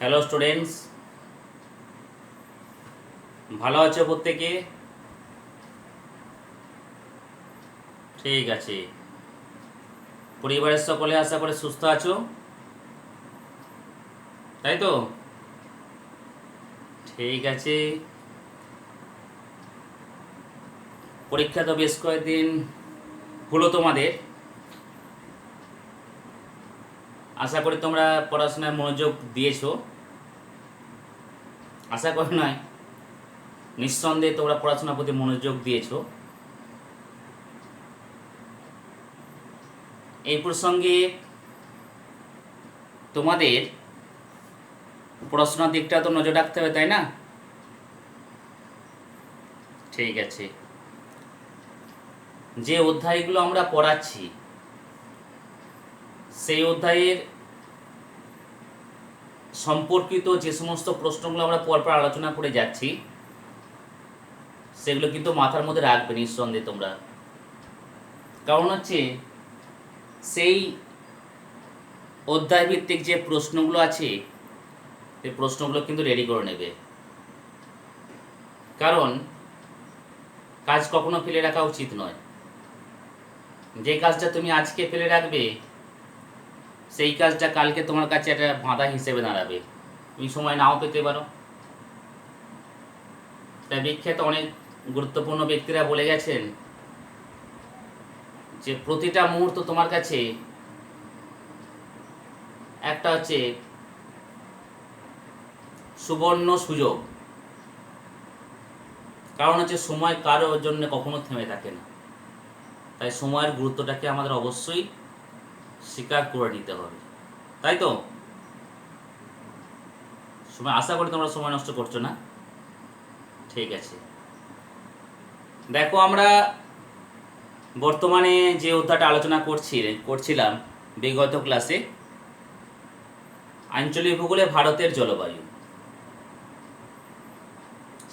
Hello students, ভালো আছো প্রত্যেকে? ঠিক আছে। পরিবারের সকলে আশা করে সুস্থ আছো, তাই তো? ঠিক আছে। পরীক্ষা তো বেশ কয়েকদিন হলো তোমাদের। আশা করি তোমরা পড়াশোনায় মনোযোগ দিয়েছো। আশা করি নয়, নিঃসন্দেহে তোমরা পড়াশোনার প্রতি মনোযোগ দিয়েছো। এই প্রসঙ্গে তোমাদের পড়াশোনার দিকটা তো নজর রাখতে হবে, তাই না? ঠিক আছে। যে অধ্যায়গুলো আমরা পড়াচ্ছি সেই অধ্যায়ের সম্পর্কিত যে সমস্ত প্রশ্নগুলো আমরা পরপর আলোচনা করে যাচ্ছি সেগুলো কিন্তু মাথার মধ্যে রাখবে নিঃসন্দেহে তোমরা। কারণ হচ্ছে সেই অধ্যায়ভিত্তিক যে প্রশ্নগুলো আছে সেই প্রশ্নগুলো কিন্তু রেডি করে নেবে। কারণ কাজ কখনো ফেলে রাখা উচিত নয়। যে কাজটা তুমি আজকে ফেলে রাখবে সেই কাজটা কালকে তোমার কাছে একটা বাঁধা হিসেবে দাঁড়াবে, তুমি সময় নাও পেতে পারো। তাই বিখ্যাত অনেক গুরুত্বপূর্ণ ব্যক্তিরা বলে গেছেন যে প্রতিটা মুহূর্ত তোমার কাছে একটা হচ্ছে সুবর্ণ সুযোগ। কারণ হচ্ছে সময় কারোর জন্য কখনো থেমে থাকে না। তাই সময়ের গুরুত্বটাকে আমাদের অবশ্যই স্বীকার করে নিতে হবে, তাই তো? সময়, আশা করি তোমরা সময় নষ্ট করছো না। ঠিক আছে। দেখো, আমরা বর্তমানে যে অধ্যায়টা আলোচনা করছিলাম বিগত ক্লাসে, আঞ্চলিক ভূগোলে ভারতের জলবায়ু।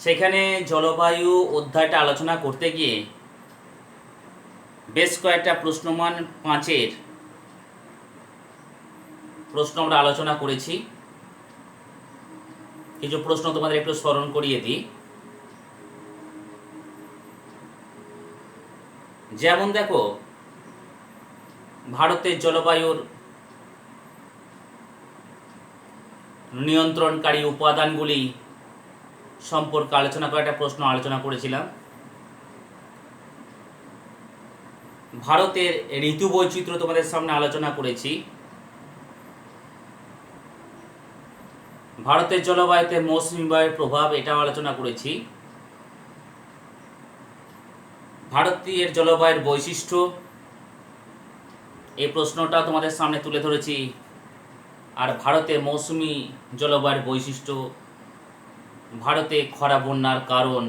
সেখানে জলবায়ু অধ্যায়টা আলোচনা করতে গিয়ে বেশ কয়েকটা প্রশ্নমান 5-এর প্রশ্ন আমরা আলোচনা করেছি। কিছু প্রশ্ন তোমাদের একটু স্মরণ করিয়ে দিই। যেমন দেখো, ভারতের জলবায়ুর নিয়ন্ত্রণকারী উপাদানগুলি সম্পর্কে আলোচনা করে একটা প্রশ্ন আলোচনা করেছিলাম। ভারতের ঋতু বৈচিত্র্য তোমাদের সামনে আলোচনা করেছি। ভারতের জলবায়ুতে মৌসুমী বায়ুর প্রভাব, এটাও আলোচনা করেছি। ভারতীয় জলবায়ুর বৈশিষ্ট্য, এই প্রশ্নটা তোমাদের সামনে তুলে ধরেছি। আর ভারতে মৌসুমী জলবায়ুর বৈশিষ্ট্য, ভারতে খরা বন্যার কারণ,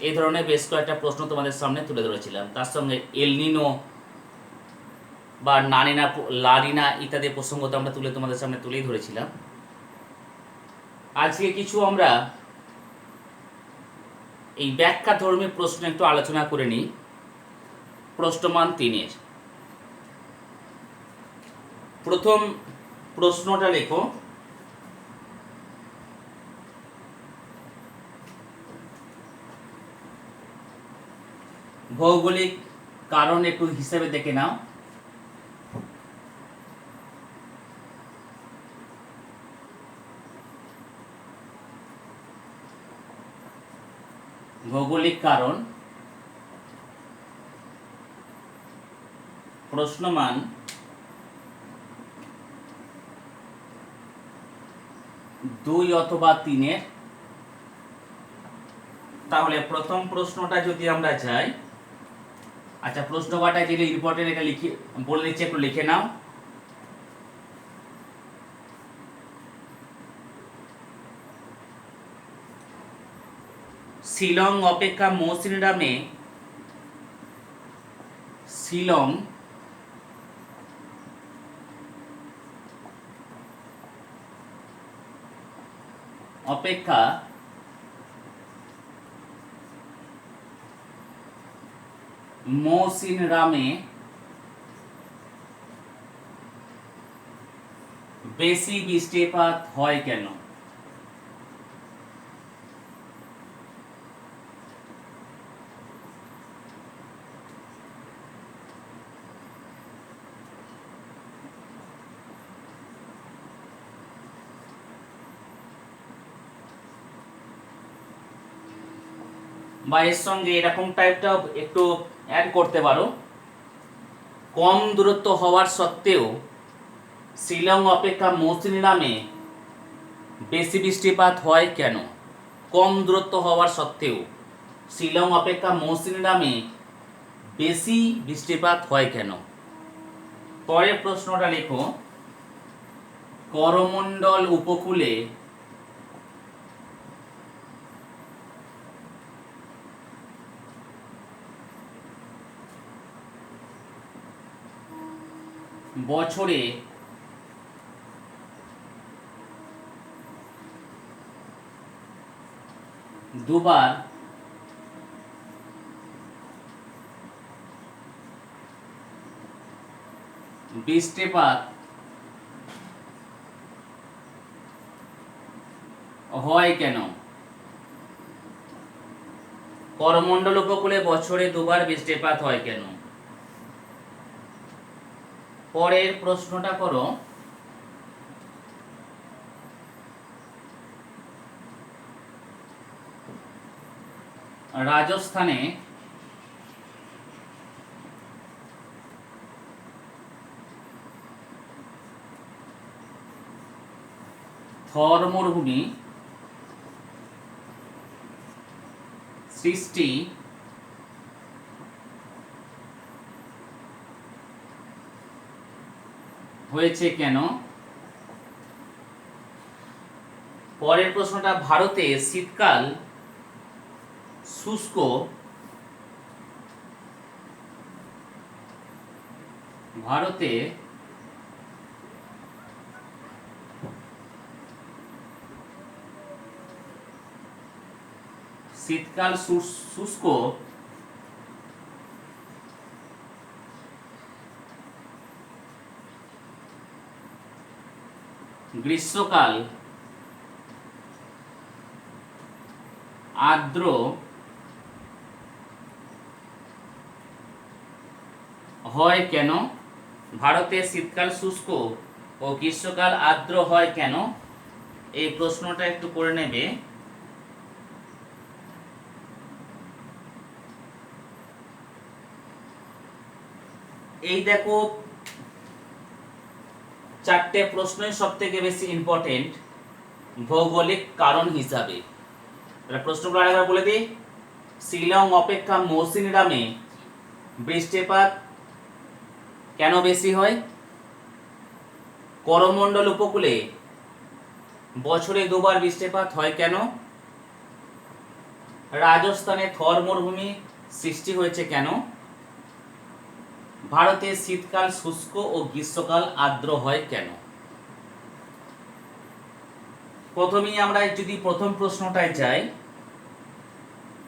এই ধরনের বেশ কয়েকটা প্রশ্ন তোমাদের সামনে তুলে ধরেছিলাম। তার সঙ্গে এলনিনো বা নানিনা, লানিনা ইত্যাদি প্রসঙ্গ তো আমরা তোমাদের সামনে তুলেই ধরেছিলাম। আজকে কিছু আমরা এই ব্যাখ্যা ধর্মী প্রশ্ন একটু আলোচনা করে নিই। প্রশ্নমান 3-এর প্রথম প্রশ্নটা লেখো, ভৌগোলিক কারণ একটু হিসেবে দেখে নাও। ভৌগোলিক কারণ, প্রশ্নমান 2 অথবা 3-এর। তাহলে প্রথম প্রশ্নটা যদি আমরা যাই, আচ্ছা প্রশ্ন কটা যেটা ইম্পর্টেন্ট এটা লিখে বলে দিচ্ছি, একটু লিখে নাও। শিলং অপেক্ষা মৌসিনরামে শিলং অপেক্ষা মৌসিনরামে বেশি বৃষ্টিপাত হয় কেন? বা এর সঙ্গে এরকম টাইপটাও একটু অ্যাড করতে পারো, কম দূরত্ব হওয়ার সত্ত্বেও শিলং অপেক্ষা মৌসিনরামে বেশি বৃষ্টিপাত হয় কেন? কম দূরত্ব হওয়ার সত্ত্বেও শিলং অপেক্ষা মৌসিনরামে বেশি বৃষ্টিপাত হয় কেন? পরের প্রশ্নটা লেখো, করমণ্ডল উপকূলে বছরে দুবার বৃষ্টিপাত হয় কেন? করমণ্ডল উপকূলে বছরে দুবার বৃষ্টিপাত হয় কেন? পরের প্রশ্নটা করো, রাজস্থানে থর মরুভূমি সৃষ্টি হয়েছে কেন? পরের প্রশ্নটা, ভারতে শীতকাল শুষ্ক ভারতে শীতকাল শুষ্ক গ্রীষ্মকাল আর্দ্র হয় কেন? ভারতে শীতকাল শুষ্ক ও গ্রীষ্মকাল আর্দ্র হয় কেন? এই প্রশ্নটা একটু করে নেবে। এই দেখো, চারটে প্রশ্নই সব থেকে বেশি ইম্পর্টেন্ট ভৌগোলিক কারণ হিসাবে। প্রশ্নগুলো আরেকবার বলে দিই, শিলং অপেক্ষা মৌসিনরামে বৃষ্টিপাত কেন বেশি হয়? করমণ্ডল উপকূলে বছরে দুবার বৃষ্টিপাত হয় কেন? রাজস্থানে থর মরুভূমি সৃষ্টি হয়েছে কেন? ভারতে শীতকাল শুষ্ক ও গ্রীষ্মকাল আর্দ্র হয় কেন? প্রথমেই আমরা যদি প্রথম প্রশ্নটায় যাই,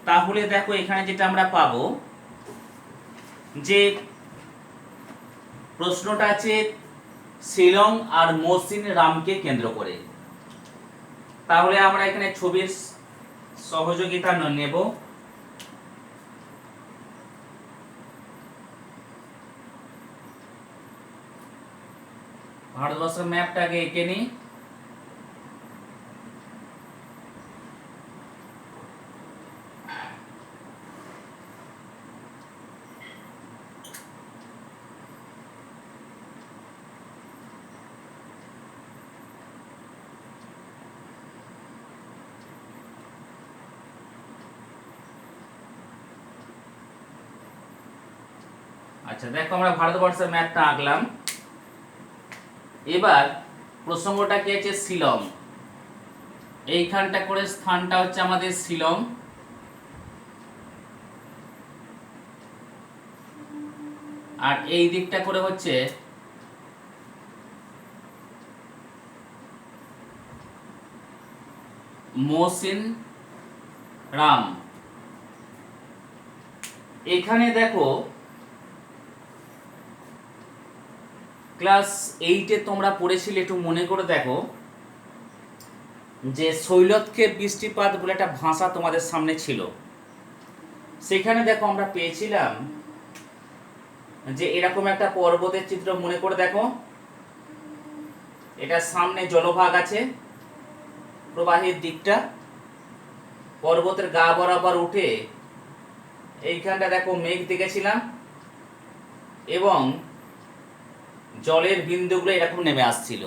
তাহলে দেখো এখানে যেটা আমরা পাবো যে প্রশ্নটা আছে শিলং আর মৌসিনরামকে কেন্দ্র করে। তাহলে আমরা এখানে ছবির সহযোগিতা নেব। ভারতবর্ষের ম্যাপটাকে এঁকে নিই। আচ্ছা দেখো, আমরা ভারতবর্ষের ম্যাপটা আঁকলাম। এবার প্রসঙ্গটা কি আছে? শিলং। এইখানটা করে স্থানটা হচ্ছে আমাদের শিলং। আর এই দিকটা করে হচ্ছে মৌসিনরাম। এখানে দেখো ক্লাস 8-এ তোমরা পড়েছিলে, একটু মনে করে দেখো, যে শৈলতক্ষেপ বৃষ্টিপাত বলে একটা ভাষা তোমাদের সামনে ছিল। সেখানে দেখো আমরা পেয়েছিলাম যে এরকম একটা পর্বতের চিত্র মনে করে দেখো, এটা সামনে জলভাগ আছে, প্রবাহের দিকটা পর্বতের গা বরাবর উঠে এইখানটা দেখো মেঘ দেখেছিলাম, এবং জলের বিন্দুগুলো এরকম নেমে আসছিল।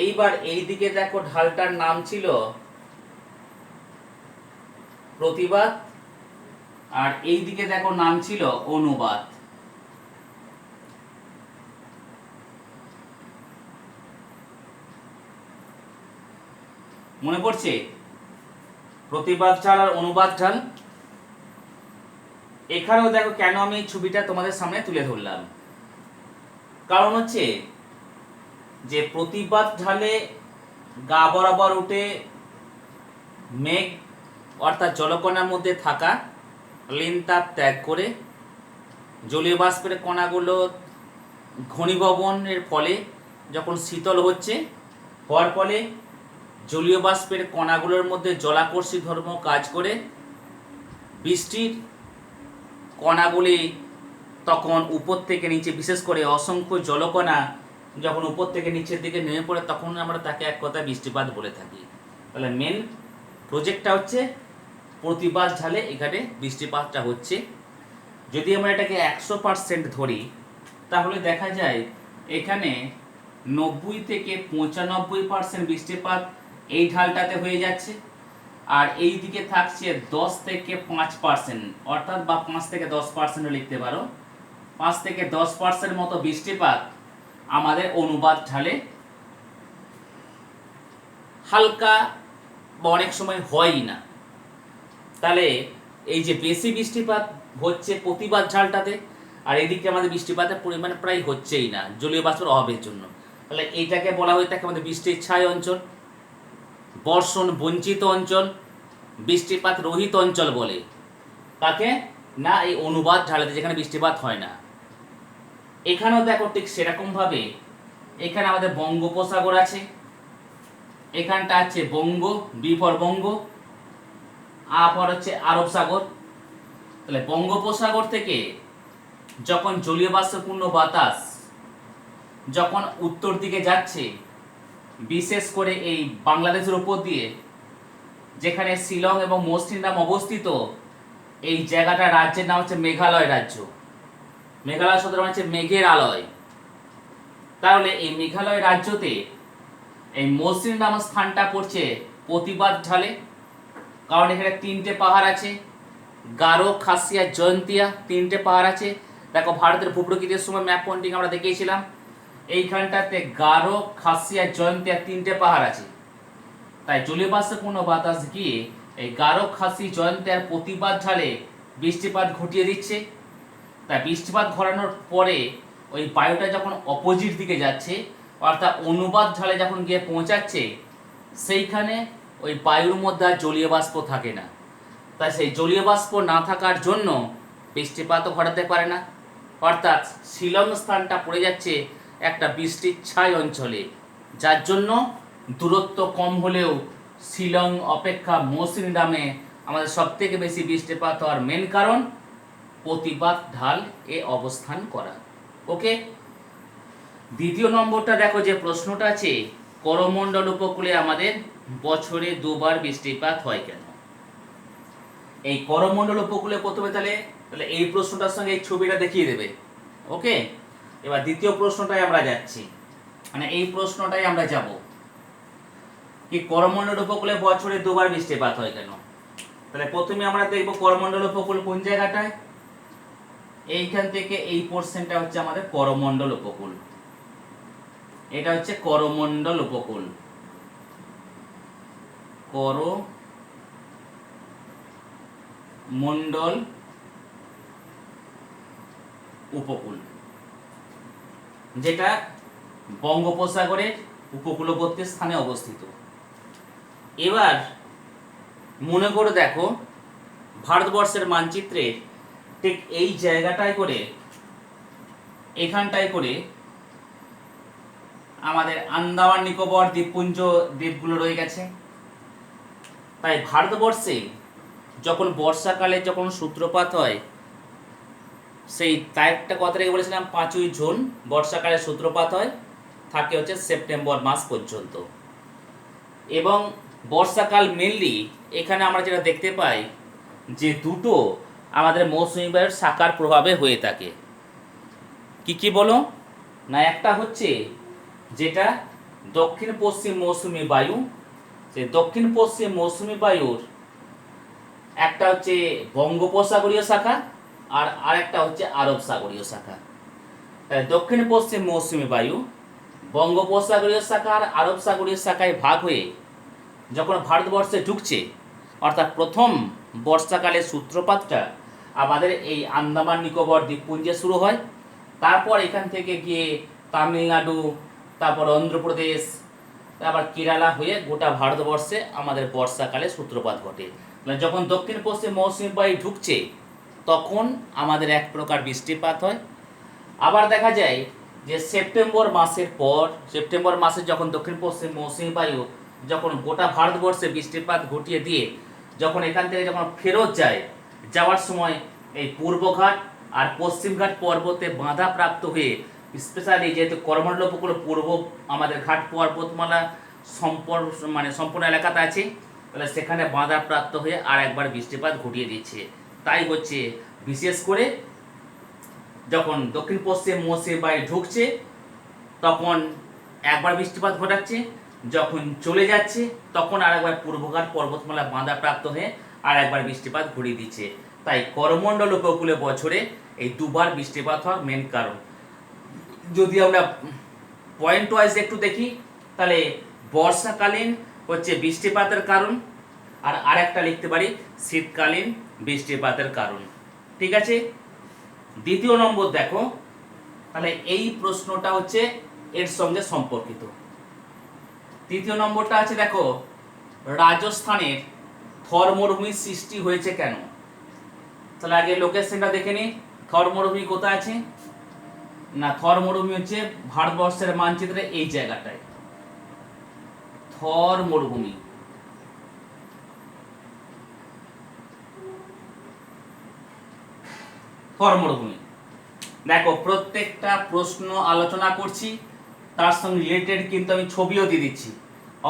এইবার এই দিকে দেখো ঢালটার নাম ছিল প্রতিবাদ, আর এই দিকে দেখো নাম ছিল অনুবাদ। মনে পড়ছে? প্রতিবাদ ঢাল আর অনুবাদ ঢাল। এখানেও দেখো কেন আমি এই ছবিটা তোমাদের সামনে তুলে ধরলাম, কারণ হচ্ছে যে প্রতিবাদ ঢালে গা বরাবর উঠে মেঘ অর্থাৎ জলকণার মধ্যে থাকা লিনতাপ ত্যাগ করে জলীয় বাষ্পের কণাগুলো ঘনীভবনের ফলে যখন শীতল হওয়ার ফলে জলীয় বাষ্পের কণাগুলোর মধ্যে জলাকর্ষী ধর্ম কাজ করে বৃষ্টির কণাগুলি তখন উপর থেকে নিচে, বিশেষ করে অসংখ্য জলকণা যখন উপর থেকে নিচের দিকে নেমে পড়ে, তখন আমরা তাকে এক কথায় বৃষ্টিপাত বলে থাকি। তাহলে মেন প্রজেক্টটা হচ্ছে প্রতিবাদ ঢালে এখানে বৃষ্টিপাতটা হচ্ছে। যদি আমরা এটাকে 100% ধরি, তাহলে দেখা যায় এখানে 90 থেকে 95% বৃষ্টিপাত এই ঢালটাতে হয়ে যাচ্ছে, আর এই দিকে থাকছে 10 থেকে 5%, অর্থাৎ বা 5 থেকে 10% লিখতে পারো, 5 থেকে 10% মতো বৃষ্টিপাত আমাদের অনুবাদ ঢালে হালকা বা অনেক সময় হয়ই না। তাহলে এই যে বেশি বৃষ্টিপাত হচ্ছে প্রতিবাদ ঢালটাতে, আর এদিকে আমাদের বৃষ্টিপাতের পরিমাণ প্রায় হচ্ছেই না জলীয় বাষ্পের অভাবের জন্য। তাহলে এইটাকে বলা হয়ে থাকে আমাদের বৃষ্টির ছায় অঞ্চল, বর্ষণ বঞ্চিত অঞ্চল, বৃষ্টিপাত রহিত অঞ্চল বলে। তাকে না এই অনুবাদ ঢালাতে, যেখানে বৃষ্টিপাত হয় না। এখানেও দেখো ঠিক সেরকমভাবে এখানে আমাদের বঙ্গোপসাগর আছে, এখানটা আছে Banga, B for Banga, A for হচ্ছে আরব সাগর। তাহলে বঙ্গোপসাগর থেকে যখন জলীয় বাষ্পপূর্ণ বাতাস যখন উত্তর দিকে যাচ্ছে, বিশেষ করে এই বাংলাদেশের উপর দিয়ে, যেখানে শিলং এবং মৌসিনরাম অবস্থিত, এই জায়গাটা রাজ্যের নাম হচ্ছে মেঘালয় রাজ্য। মেঘালয় শব্দের মানে হচ্ছে মেঘের আলয়। তাহলে এই মেঘালয় রাজ্যতে এই মৌসিনরাম স্থানটা পড়ছে প্রতিবাদ ঢালে, কারণ এখানে 3টে পাহাড় আছে, গারো, খাসিয়া, জয়ন্তিয়া, 3টে পাহাড় আছে। দেখো ভারতের ভূপ্রকৃতির সময় ম্যাপ পয়েন্টিং আমরা দেখিয়েছিলাম, এইখানটাতে গারো, খাসিয়া, জয়ন্তিয়া 3টে পাহাড় আছে। তাই জলীয় বাষ্পপূর্ণ বাতাস গিয়ে এই গারো, খাসি, জয়ন্তিয়ার প্রতিবাদ ঢালে বৃষ্টিপাত ঘটিয়ে দিচ্ছে। তাই বৃষ্টিপাত ঘটানোর পরে ওই বায়ুটা যখন অপোজিট দিকে যাচ্ছে, অর্থাৎ অনুবাদ ঢালে যখন গিয়ে পৌঁছাচ্ছে, সেইখানে ওই বায়ুর মধ্যে আর জলীয় বাষ্প থাকে না। তাই সেই জলীয় বাষ্প না থাকার জন্য বৃষ্টিপাতও ঘটাতে পারে না, অর্থাৎ শিলং স্থানটা পড়ে যাচ্ছে একটা বৃষ্টির ছায় অঞ্চলে, যার জন্য দূরত্ব কম হলেও শিলং অপেক্ষা মৌসিনরামে আমাদের সবথেকে বেশি বৃষ্টিপাত হওয়ার মেন কারণ প্রতিবাদ ঢাল এ অবস্থান করা। ওকে, দ্বিতীয় নম্বরটা দেখো, যে প্রশ্নটা আছে, করমণ্ডল উপকূলে আমাদের বছরে 2বার বৃষ্টিপাত হয় কেন? এই করমণ্ডল উপকূলে প্রথমে তাহলে এই প্রশ্নটার সঙ্গে এই ছবিটা দেখিয়ে দেবে। ওকে, এবার দ্বিতীয় প্রশ্নটাই আমরা যাচ্ছি, মানে এই প্রশ্নটাই আমরা যাব, কি করমণ্ডল উপকূলে বছরে 2বার বৃষ্টিপাত হয় কেন। তাহলে প্রথমে আমরা দেখব করমণ্ডল উপকূল কোন জায়গাটায়। এইখান থেকে এই পোরশনটা হচ্ছে আমাদের করমণ্ডল উপকূল, এটা হচ্ছে করমণ্ডল উপকূল, করমণ্ডল উপকূল, যেটা বঙ্গোপসাগরের উপকূলবর্তী স্থানে অবস্থিত। এবার মনে করে দেখো, ভারতবর্ষের মানচিত্রে ঠিক এই জায়গাটায় করে এখানটায় করে আমাদের আন্দামান নিকোবর দ্বীপপুঞ্জ দ্বীপগুলো রয়ে গেছে। তাই ভারতবর্ষে যখন বর্ষাকালে যখন সূত্রপাত হয়, সেই তারিখটা কত তারিখে বলেছিলাম, 5ই জুন বর্ষাকালে সূত্রপাত হয়, থাকে হচ্ছে সেপ্টেম্বর মাস পর্যন্ত। এবং বর্ষাকাল মেনলি এখানে আমরা যেটা দেখতে পাই যে দুটো আমাদের মৌসুমী বায়ুর শাখার প্রভাবে হয়ে থাকে। কি কি বলো না, একটা হচ্ছে যেটা দক্ষিণ পশ্চিম মৌসুমী বায়ু, সেই দক্ষিণ পশ্চিম মৌসুমী বায়ুর একটা হচ্ছে বঙ্গোপসাগরীয় শাখা আর আরেকটা হচ্ছে আরব সাগরীয় শাখা। তাই দক্ষিণ পশ্চিম মৌসুমী বায়ু বঙ্গোপসাগরীয় শাখা আর আরব সাগরীয় শাখায় ভাগ হয়ে যখন ভারতবর্ষে ঢুকছে, অর্থাৎ প্রথম বর্ষাকালের সূত্রপাতটা আমাদের এই আন্দামান নিকোবর দ্বীপপুঞ্জে শুরু হয়। তারপর এখান থেকে গিয়ে তামিলনাড়ু, তারপর অন্ধ্রপ্রদেশ, তারপর কেরালা হয়ে গোটা ভারতবর্ষে আমাদের বর্ষাকালে সূত্রপাত ঘটে। মানে যখন দক্ষিণ পশ্চিম মৌসুমী বায়ু ঢুকছে তখন আমাদের এক প্রকার বৃষ্টিপাত হয়। আবার দেখা যায় যে সেপ্টেম্বর মাসের পর, সেপ্টেম্বর মাসে যখন দক্ষিণ পশ্চিম মৌসুমী বায়ু যখন গোটা ভারতবর্ষে বৃষ্টিপাত ঘটিয়ে দিয়ে যখন এখান থেকে যখন ফেরত যায়, যাওয়ার সময় এই পূর্বঘাট আর পশ্চিমঘাট পর্বতে বাধা প্রাপ্ত হয়ে, স্পেশালি যেহেতু করমণ্ডল উপকূল পূর্ব আমাদের ঘাট পর্বতমালা সম্পূর্ণ এলাকাতে আছে, তাহলে সেখানে বাধা প্রাপ্ত হয়ে আর একবার বৃষ্টিপাত ঘটিয়ে দিচ্ছে। তাই হচ্ছে বিশেষ করে যখন দক্ষিণ পশ্চিম মৌসুমী বায়ু ঢুকছে তখন একবার বৃষ্টিপাত ঘটাচ্ছে, যখন চলে যাচ্ছে তখন আর একবার পূর্বঘাট পর্বতমালা বাঁধা প্রাপ্ত হয়ে আর একবার বৃষ্টিপাত ঘটিয়ে দিচ্ছে। তাই করমণ্ডল উপকূলে বছরে এই দুবার বৃষ্টিপাত হওয়ার মেন কারণ। যদি আমরা পয়েন্ট ওয়াইজ একটু দেখি, তাহলে বর্ষাকালীন হচ্ছে বৃষ্টিপাতের কারণ, আর আরেকটা লিখতে পারি শীতকালীন বৃষ্টিপাতের কারণ। ঠিক আছে, দ্বিতীয় নম্বর দেখো, তাহলে এই প্রশ্নটা হচ্ছে এর সঙ্গে সম্পর্কিত। তৃতীয় নম্বরটা আছে দেখো, রাজস্থানের থর মরুভূমির সৃষ্টি হয়েছে কেন? তাহলে আগে লোকেশনটা দেখে নিই, থর মরুভূমি কোথায় আছে না, থর মরুভূমি হচ্ছে ভারতবর্ষের মানচিত্রে এই জায়গাটায় থর মরুভূমি। থর মরুভূমি দেখো, প্রত্যেকটা প্রশ্ন আলোচনা করছি তার সঙ্গে রিলেটেড কিন্তু আমি ছবিও দিয়ে দিচ্ছি।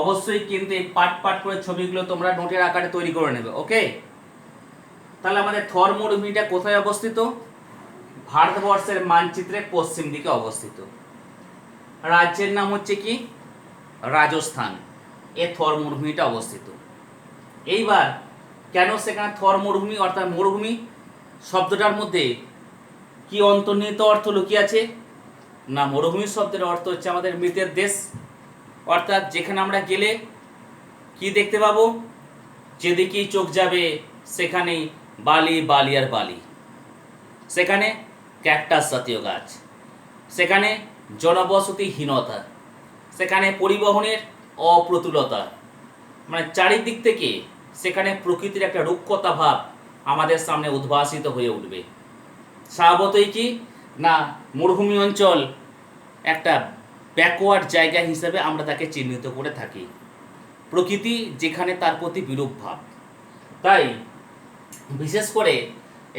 অবশ্যই কিন্তু এই পার্ট পার্ট করে ছবিগুলো তোমরা নোটের আকারে তৈরি করে নেবে। ওকে, তাহলে আমাদের থর মরুভূমিটা কোথায় অবস্থিত? ভারতবর্ষের মানচিত্রে পশ্চিম দিকে অবস্থিত। রাজ্যের নাম হচ্ছে কি? রাজস্থান। এ থর মরুভূমিটা অবস্থিত। এইবার কেন সেখানে থর মরুভূমি অর্থাৎ মরুভূমি শব্দটার মধ্যে কি অন্তর্নিহিত অর্থ লুকিয়ে আছে না, মরুভূমি শব্দের অর্থ হচ্ছে আমাদের মৃতের দেশ। অর্থাৎ যেখানে আমরা গেলে কি দেখতে পাবো, যেদিকেই চোখ যাবে সেখানেই বালি, বালি আর বালি। সেখানে ক্যাকটাস জাতীয় গাছ, সেখানে জনবসতিহীনতা, সেখানে পরিবহনের অপ্রতুলতা, মানে চারিদিক থেকে সেখানে প্রকৃতির একটা রুক্ষতা ভাব আমাদের সামনে উদ্ভাসিত হয়ে উঠবে। স্বভাবতই কি না, মরুভূমি অঞ্চল একটা ব্যাকওয়ার্ড জায়গা হিসেবে আমরা তাকে চিহ্নিত করে থাকি, প্রকৃতি যেখানে তার প্রতি বিরূপ ভাব। তাই বিশেষ করে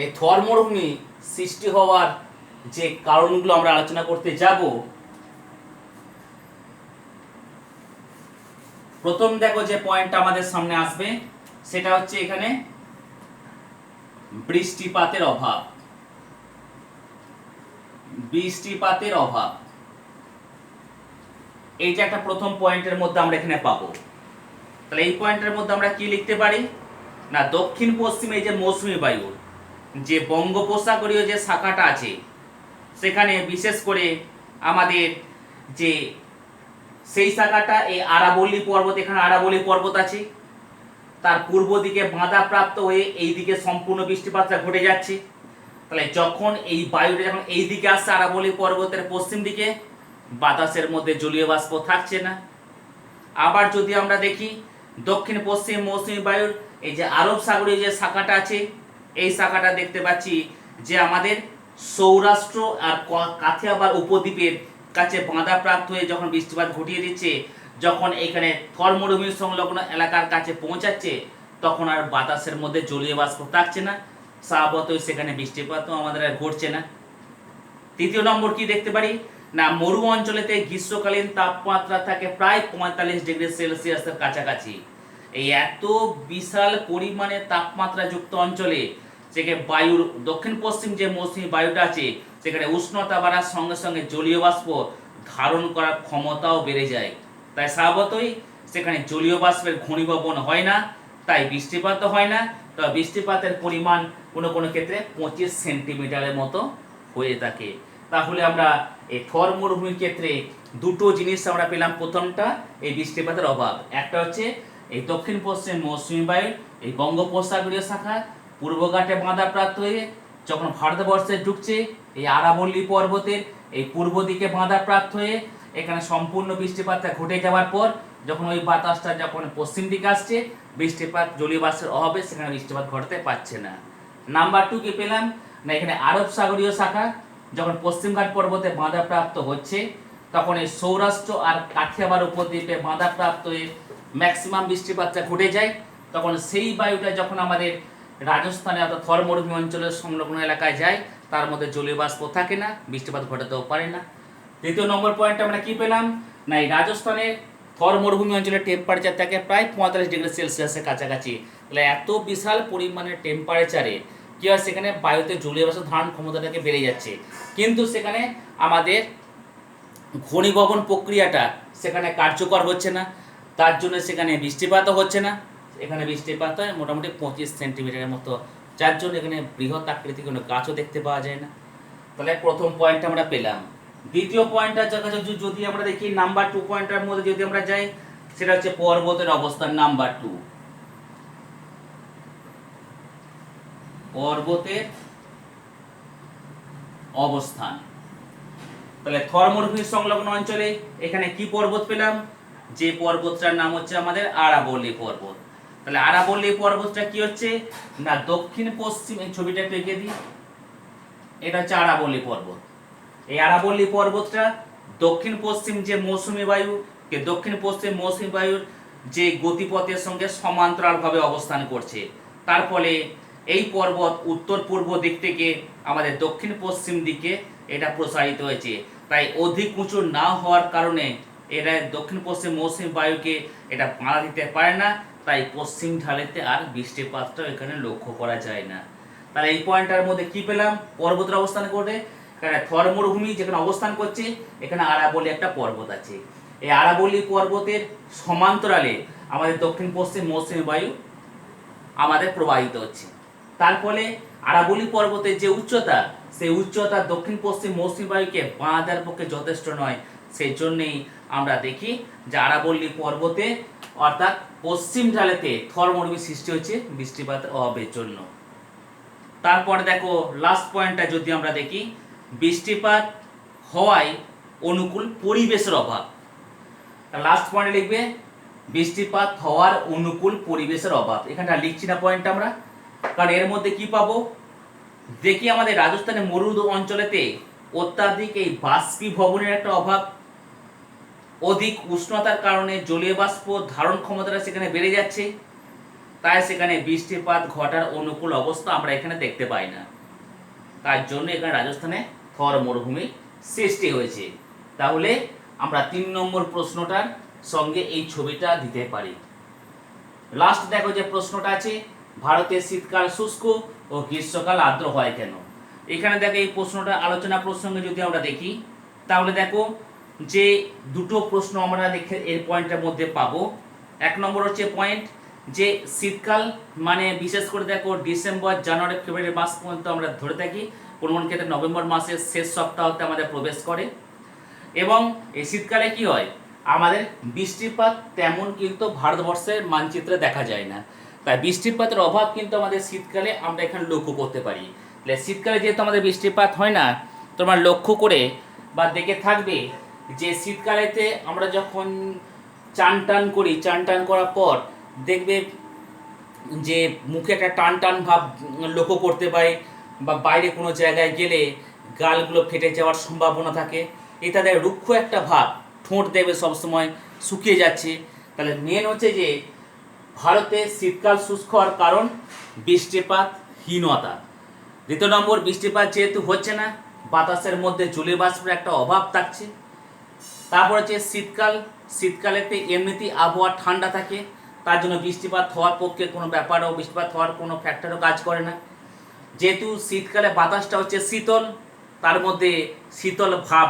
এই থর মরুভূমি সৃষ্টি হওয়ার যে কারণগুলো আমরা আলোচনা করতে যাব, প্রথম দেখো যে পয়েন্টটা আমাদের সামনে আসবে সেটা হচ্ছে এখানে বৃষ্টিপাতের অভাব। বৃষ্টিপাতের অভাব, এই যে একটা প্রথম পয়েন্টের মধ্যে আমরা এখানে পাবো। তাহলে এই পয়েন্টের মধ্যে আমরা কি লিখতে পারি না, দক্ষিণ পশ্চিমে যে মৌসুমী বায়ুর যে বঙ্গোপসাগরীয় যে শাখাটা আছে, সেখানে বিশেষ করে আমাদের যে সেই শাখাটা এই আরাবল্লী পর্বত, এখানে আরাবল্লী পর্বত আছে, তার পূর্ব দিকে বাঁধা প্রাপ্ত হয়ে এই দিকে সম্পূর্ণ বৃষ্টিপাতটা ঘটে যাচ্ছে। তাহলে যখন এই বায়ুটা যখন এই দিকে আসছে আরাবল্লী পর্বতের পশ্চিম দিকে, বাতাসের মধ্যে জলীয় বাষ্প থাকছে না। আবার যদি আমরা দেখি দক্ষিণ পশ্চিম মৌসুমী বায়ুর এই যে আরব সাগরীয় যে শাখাটা আছে, এই শাখাটা দেখতে পাচ্ছি যে আমাদের সৌরাষ্ট্র আর কাথিয়াবার উপদ্বীপের কাছে বাঁধাপ্রাপ্ত হয়ে যখন বৃষ্টিপাত ঘটিয়ে দিচ্ছে, যখন এখানে থর মরুভূমির সংলগ্ন এলাকার কাছে পৌঁছাচ্ছে, তখন আর বাতাসের মধ্যে জলীয় বাষ্প থাকছে না, স্বভাবতই সেখানে বৃষ্টিপাতও আমাদের আর ঘটছে না। তৃতীয় নম্বর কি দেখতে পারি না, মরু অঞ্চলেতে গ্রীষ্মকালীন তাপমাত্রা থাকে প্রায় 45 ডিগ্রি সেলসিয়াসের কাছাকাছি। এই এত বিশাল পরিমাণে তাপমাত্রা যুক্ত অঞ্চলে সেখানে বায়ুর দক্ষিণ পশ্চিম যে মৌসুমী বায়ুটা আছে, সেখানে উষ্ণতা বাড়ার সঙ্গে সঙ্গে জলীয় বাষ্প ধারণ করার ক্ষমতাও বেড়ে যায়। তাই স্বভাবতই সেখানে জলীয় বাষ্পের ঘনীভবন হয় না, তাই বৃষ্টিপাতও হয় না। তবে বৃষ্টিপাতের পরিমাণ কোনো কোনো ক্ষেত্রে 25 সেন্টিমিটারের মতো হয়ে থাকে। তাহলে আমরা এই থর মরুভূমির ক্ষেত্রে দুটো জিনিস আমরা পেলাম। প্রথমটা এই বৃষ্টিপাতের অভাব, একটা হচ্ছে এই দক্ষিণ পশ্চিম মৌসুমী বায়ু এই বঙ্গোপসাগরীয় শাখা পূর্বঘাটে বাঁধাপ্রাপ্ত হয়ে যখন ভারতবর্ষে ঢুকছে, এই আরাবল্লী পর্বতের এই পূর্ব দিকে বাঁধাপ্রাপ্ত হয়ে এখানে সম্পূর্ণ বৃষ্টিপাতটা ঘটে যাওয়ার পর যখন ওই বাতাসটা যখন পশ্চিম দিকে আসছে, বৃষ্টিপাত জলীয় বাষ্পের অভাবে সেখানে বৃষ্টিপাত ঘটতে পারছে না। নাম্বার 2 কি পেলাম না, এখানে আরব সাগরীয় শাখা যখন পশ্চিমঘাট পর্বতে বাঁধাপ্রাপ্ত হচ্ছে, তখন এই সৌরাষ্ট্র আর কাঠিয়াবার উপদ্বীপে বাঁধাপ্রাপ্ত হয়ে ম্যাক্সিমাম বৃষ্টিপাতটা ঘটে যায়। তখন সেই বায়ুটা যখন আমাদের রাজস্থানে অর্থাৎ থর মরুভূমি অঞ্চলের সংলগ্ন এলাকায় যায়, তার মধ্যে জলীয় বাষ্প থাকে না, বৃষ্টিপাত ঘটাতেও পারে না। দ্বিতীয় নম্বর পয়েন্ট আমরা কি পেলাম না, এই রাজস্থানে থর মরুভূমি অঞ্চলের টেম্পারেচার থাকে প্রায় 45 ডিগ্রি সেলসিয়াসের কাছাকাছি। তাহলে এত বিশাল পরিমাণের টেম্পারেচারে কি হয়, সেখানে বায়ুতে জলীয় বাষ্প ধারণ ক্ষমতাটাকে বেড়ে যাচ্ছে, কিন্তু সেখানে আমাদের ঘনীভবন প্রক্রিয়াটা সেখানে কার্যকর হচ্ছে না, তার জন্য সেখানে বৃষ্টিপাতও হচ্ছে না। এখানে বৃষ্টিপাত হয় মোটামুটি 25 সেন্টিমিটারের মতো, যার জন্য এখানে বৃহৎ আকৃতির কোনো গাছও দেখতে পাওয়া যায় না। তাহলে প্রথম পয়েন্ট আমরা পেলাম। দ্বিতীয় পয়েন্টটার জায়গায় যদি আমরা দেখি নাম্বার 2 পয়েন্টের মধ্যে যদি আমরা যাই, সেটা হচ্ছে পর্বতের অবস্থান। নাম্বার 2 পর্বতের অবস্থান। তাহলে থর মরুভূমির সংলগ্ন অঞ্চলে এখানে কি পর্বত পেলাম, যে পর্বতটার নাম হচ্ছে আমাদের আরাবল্লী পর্বত। তাহলে আরাবল্লী পর্বতটা কি হচ্ছে না, দক্ষিণ পশ্চিম, এই ছবিটা একটু এঁকে দিই, এটা হচ্ছে আরাবল্লী পর্বত। এই আরাবল্লী পর্বতটা দক্ষিণ পশ্চিম যে মৌসুমী বায়ু, দক্ষিণ পশ্চিম মৌসুমী বায়ুর যে গতিপথের সঙ্গে সমান্তরালভাবে অবস্থান করছে, তার ফলে এই পর্বত উত্তর পূর্ব দিক থেকে আমাদের দক্ষিণ পশ্চিম দিকে এটা প্রসারিত হয়েছে। তাই অধিক উঁচু না হওয়ার কারণে এটা দক্ষিণ পশ্চিম মৌসুমী বায়ুকে এটা বাধা দিতে পারে না, তাই পশ্চিম ঢালেতে আর বৃষ্টিপাতটা এখানে লক্ষ্য করা যায় না। তাহলে এই পয়েন্টটার মধ্যে কি পেলাম, পর্বতের অবস্থান করে এখানে থর মরুভূমি যেখানে অবস্থান করছে, এখানে আরাবল্লী একটা পর্বত আছে। এই আরাবল্লী পর্বতের সমান্তরালে আমাদের দক্ষিণ পশ্চিম মৌসুমী বায়ু আমাদের প্রবাহিত হচ্ছে। তার ফলে আরাবল্লী পর্বতের যে উচ্চতা, সেই উচ্চতা দক্ষিণ পশ্চিম মৌসুমী বায়ুকে বাধা দেওয়ার পক্ষে যথেষ্ট নয়। সেই জন্যেই আমরা দেখি যে আরাবল্লী পর্বতে অর্থাৎ পশ্চিম ঢালেতে থর মরুভূমি সৃষ্টি হচ্ছে বৃষ্টিপাতের অভাবের জন্য। তারপর দেখো লাস্ট পয়েন্টটা যদি আমরা দেখি, বৃষ্টিপাত হওয়ায় অনুকূল পরিবেশের অভাব। লাস্ট পয়েন্টে লিখবে বৃষ্টিপাত হওয়ার অনুকূল পরিবেশের অভাব। এখানটা লিখছি না পয়েন্ট আমরা, কারণ এর মধ্যে কি পাবো, দেখি আমাদের রাজস্থানের মরু অঞ্চলেতে অত্যাধিক এই বাষ্পীভবনের একটা অভাব, অধিক উষ্ণতার কারণে জলীয় বাষ্প ধারণ ক্ষমতাটা সেখানে বেড়ে যাচ্ছে, তাই সেখানে বৃষ্টিপাত ঘটার অনুকূল অবস্থা আমরা এখানে দেখতে পাই না। তার জন্য এখানে রাজস্থানে থর মরুভূমি সৃষ্টি হয়েছে। তাহলে আমরা 3 নম্বর প্রশ্নটার সঙ্গে এই ছবিটা দিতে পারি। লাস্ট দেখো যে প্রশ্নটা আছে, ভারতের শীতকাল শুষ্ক ও গ্রীষ্মকাল আর্দ্র হয় কেন। এখানে দেখো এই প্রশ্নটা আলোচনা প্রসঙ্গে যদি আমরা দেখি, তাহলে দেখো যে দুটো প্রশ্ন আমরা দেখে এর পয়েন্টের মধ্যে পাবো। 1 নম্বর হচ্ছে পয়েন্ট যে শীতকাল মানে বিশেষ করে দেখো ডিসেম্বর জানুয়ারি ফেব্রুয়ারি মাস পর্যন্ত আমরা ধরে থাকি, কোন কোন ক্ষেত্রে নভেম্বর মাসের শেষ সপ্তাহতে আমাদের প্রবেশ করে। এবং এই শীতকালে কি হয়, আমাদের বৃষ্টিপাত তেমন কিন্তু ভারতবর্ষের মানচিত্রে দেখা যায় না, তাই বৃষ্টিপাতের অভাব কিন্তু আমাদের শীতকালে আমরা এখানে লক্ষ্য করতে পারি। তাহলে শীতকালে যেহেতু আমাদের বৃষ্টিপাত হয় না, তোমরা লক্ষ্য করে বা দেখে থাকবে যে শীতকালেতে আমরা যখন চান টান করি, চান টান করার পর দেখবে যে মুখে একটা টান টান ভাব লক্ষ্য করতে পারি, বা বাইরে কোনো জায়গায় গেলে গালগুলো ফেটে যাওয়ার সম্ভাবনা থাকে। এটা তাদের রুক্ষ একটা ভাব, ঠোঁট দেবে সবসময় শুকিয়ে যাচ্ছে। তাহলে মেন হচ্ছে যে ভারতে শীতকাল শুষ্ক হওয়ার কারণ বৃষ্টিপাতহীনতা। দ্বিতীয় নম্বর, বৃষ্টিপাত যেহেতু হচ্ছে না, বাতাসের মধ্যে জলীয় বাষ্পের একটা অভাব থাকছে। তারপর হচ্ছে শীতকালেতে এমনিতেই আবহাওয়া ঠান্ডা থাকে, তার জন্য বৃষ্টিপাত হওয়ার পক্ষে কোনো ব্যাপারও, বৃষ্টিপাত হওয়ার কোনো ফ্যাক্টরও কাজ করে না। যেহেতু শীতকালে বাতাসটা হচ্ছে শীতল, তার মধ্যে শীতল ভাব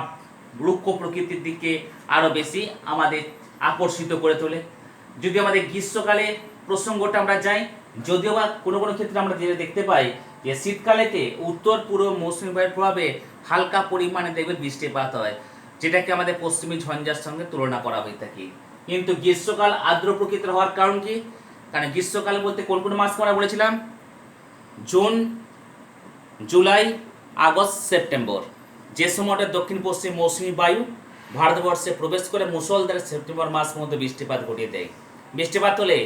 রুক্ষ প্রকৃতির দিকে আরও বেশি আমাদের আকর্ষিত করে তোলে। যদি আমাদের গ্রীষ্মকালে প্রসঙ্গটা আমরা যাই, যদিও বা কোনো কোনো ক্ষেত্রে আমরা যেটা দেখতে পাই যে শীতকালেতে উত্তর পূর্ব মৌসুমী বায়ুর প্রভাবে হালকা পরিমাণে দেখবে বৃষ্টিপাত হয়, যেটাকে আমাদের পশ্চিমী ঝঞ্ঝার সঙ্গে তুলনা করা হয়ে থাকে। কিন্তু গ্রীষ্মকাল আর্দ্র প্রকৃতির হওয়ার কারণ কি? কারণ গ্রীষ্মকাল বলতে কোন কোন মাস আমরা বলেছিলাম? June, July, August, September. যে সময়টা দক্ষিণ পশ্চিম মৌসুমী বায়ু ভারতবর্ষে প্রবেশ করে মুষলধারে সেপ্টেম্বর মাস মধ্যে বৃষ্টিপাত ঘটিয়ে দেয়। বৃষ্টিপাত হলে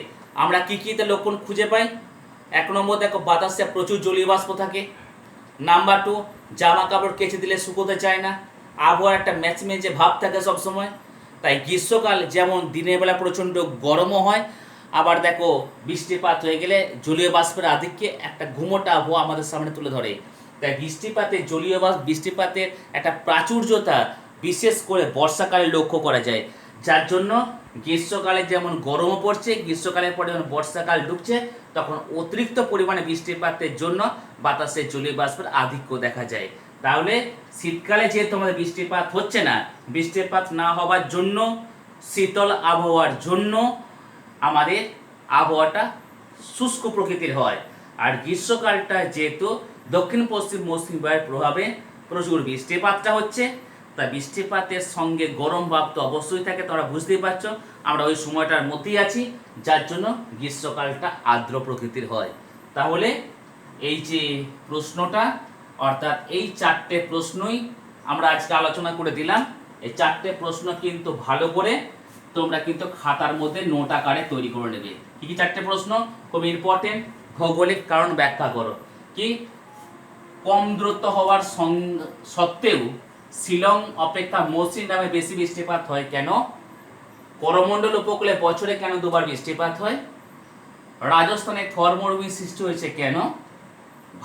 আমরা কী কীতে লক্ষণ খুঁজে পাই? 1 নম্বর দেখো, বাতাসে প্রচুর জলীয় বাষ্প থাকে। নাম্বার 2, জামা কাপড় কেচে দিলে শুকোতে চায় না, আবহাওয়ার একটা ম্যাচমেচে ভাব থাকে সবসময়। তাই গ্রীষ্মকাল যেমন দিনের বেলা প্রচণ্ড গরমও হয়, আবার দেখো বৃষ্টিপাত হয়ে গেলে জলীয় বাষ্পের আধিক্যে একটা ঘুমোটা আবহাওয়া আমাদের সামনে তুলে ধরে। তাই বৃষ্টিপাতের একটা প্রাচুর্যতা বিশেষ করে বর্ষাকালে লক্ষ্য করা যায়, যার জন্য গ্রীষ্মকালে যেমন গরমও পড়ছে, গ্রীষ্মকালের পরে যখন বর্ষাকাল ঢুকছে তখন অতিরিক্ত পরিমাণে বৃষ্টিপাতের জন্য বাতাসে জলীয় বাষ্পের আধিক্য দেখা যায়। তাহলে শীতকালে যেহেতু আমাদের বৃষ্টিপাত হচ্ছে না, বৃষ্টিপাত না হওয়ার জন্য, শীতল আবহাওয়ার জন্য আমাদের আবহাওয়াটা শুষ্ক প্রকৃতির হয়। আর গ্রীষ্মকালটা যেহেতু দক্ষিণ পশ্চিম মৌসুমী বায়ুর প্রভাবে প্রচুর বৃষ্টিপাতটা হচ্ছে, তা বৃষ্টিপাতের সঙ্গে গরম ভাব তো অবশ্যই থাকে। তোমরা বুঝতেই পারছো আমরা ওই সময়টার মধ্যেই আছি, যার জন্য গ্রীষ্মকালটা আর্দ্র প্রকৃতির হয়। তাহলে এই যে প্রশ্নটা, অর্থাৎ এই 4টে প্রশ্নই আমরা আজকে আলোচনা করে দিলাম। এই 4টে প্রশ্ন কিন্তু ভালো করে তোমরা কিন্তু খাতার মধ্যে নোট আকারে তৈরি করে নেবে। কি কি 4টে প্রশ্ন? খুব ইম্পর্টেন্ট। ভৌগোলিক কারণ ব্যাখ্যা করো। কি? কম দূরত্ব হওয়ার সত্ত্বেও শিলং অপেক্ষা মৌসিনরামে বেশি বৃষ্টিপাত হয় কেন? করমণ্ডল উপকূলে বছরে কেন 2বার বৃষ্টিপাত হয়? রাজস্থানে থর মরুভূমি সৃষ্টি হয়েছে কেন?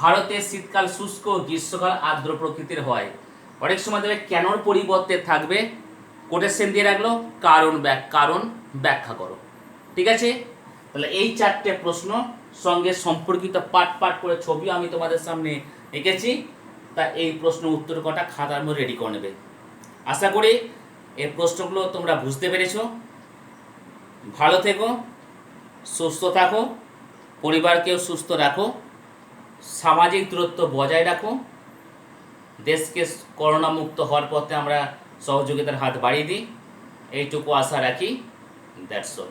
ভারতে শীতকাল শুষ্ক, গ্রীষ্মকাল আর্দ্র প্রকৃতির হয়। অনেক সময় দেবে কেনর পরিবর্তে থাকবে কোটেশন দিয়ে রাখলো কারণ ব্যাখ্যা করো। ঠিক আছে? তাহলে এই 4টে প্রশ্ন সঙ্গে সম্পর্কিত পাট করে ছবি আমি তোমাদের সামনে এঁকেছি। তা এই প্রশ্ন উত্তর কটা খাতার মধ্যে রেডি করে নেবে। আশা করি এই প্রশ্নগুলো তোমরা বুঝতে পেরেছো। ভালো থেকো, সুস্থ থাকো, পরিবারকেও সুস্থ রাখো, সামাজিক দূরত্ব বজায় রাখো, দেশকে করোনা মুক্ত হওয়ার পথে আমরা সহযোগিতার হাত বাড়িয়ে দিই, এইটুকু আশা রাখি। That's all.